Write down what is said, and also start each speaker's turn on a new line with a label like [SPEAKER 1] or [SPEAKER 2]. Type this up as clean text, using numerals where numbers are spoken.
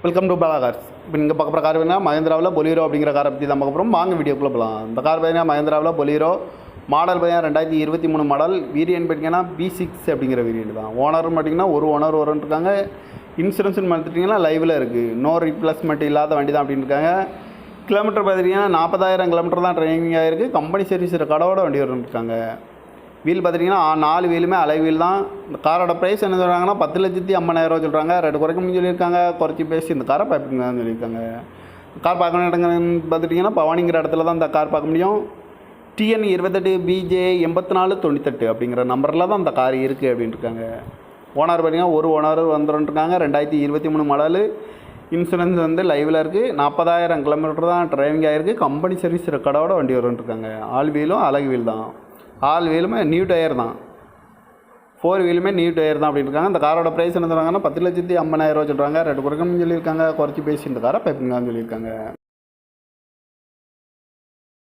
[SPEAKER 1] Welcome to Bala cars. இப்போ நீங்கள் பார்க்க போகிற கார் பார்த்தீங்கன்னா மஹேந்திராவில் பொலீரோ அப்படிங்கிற காரை பற்றி தான் பார்க்க போகிறோம். வாங்க வீடியோக்குள்ளே போகலாம். இந்த கார் பார்த்தீங்கன்னா மஹேந்திராவில் பொலீரோ மாடல் பார்த்தீங்கன்னா 2023 மாடல். வேரியன்ட் பார்த்தீங்கன்னா B6 அப்படிங்கிற வேரியன்ட் தான். ஓனர்னு பார்த்தீங்கன்னா ஒரு ஓனர் இருக்காங்க. இன்சூரன்ஸ்னு பார்த்துட்டிங்கன்னா லைவில் இருக்குது. நோ ரீப்ளேஸ்மெண்ட் இல்லாத வண்டி தான் அப்படின்னு இருக்காங்க. கிலோமீட்டர் பார்த்துட்டிங்கன்னா 40,000 கிலோமீட்டர் தான் ட்ரைனிங் ஆகிருக்கு. கம்பெனி சர்வீஸ் ரெக்கார்டோட வண்டி இருக்காங்க. வீல் பார்த்துட்டிங்கன்னா 4 வீலுமே அலை வீல் தான். இந்த காரோட ப்ரைஸ் என்ன சொல்கிறாங்கன்னா 10,50,000 சொல்கிறாங்க. ரேட்டு குறைக்கணும்னு சொல்லியிருக்காங்க. குறைச்சி பேசி இந்த காரை பார்ப்பீங்கன்னு சொல்லியிருக்காங்க. கார் பார்க்கணும் இடங்கன்னு பார்த்துட்டிங்கன்னா பவானிங்கிற இடத்துல தான் இந்த கார் பார்க்க முடியும். TN 28 BJ 8498 அப்படிங்கிற நம்பரில் தான் இந்த கார் இருக்குது அப்படின்னு இருக்காங்க. ஓனர் பார்த்தீங்கன்னா ஒரு ஓனர் வந்துருக்காங்க. 2023 மாடலு. இன்சூரன்ஸ் வந்து லைவில் இருக்குது. 40,000 கிலோமீட்டர் தான் டிரைவிங் ஆகிருக்கு. கம்பெனி சர்வீஸ் ரெக்கார்டோட வண்டி வருன்ட்ருக்காங்க. ஆல் வீலும் அழகு வீல் தான். 6 வீலுமே நியூ டயர் தான். 4 வீலுமே நியூ டயர் தான் அப்படின்னு இருக்காங்க. இந்த காரோட ப்ரைஸ் என்ன சொல்கிறாங்கன்னா 10,50,000 சொல்கிறாங்க. ரேட்டு குறைக்கணும்னு சொல்லியிருக்காங்க. குறைச்சி பேசி இந்த காரை பைப்புங்கன்னு சொல்லியிருக்காங்க.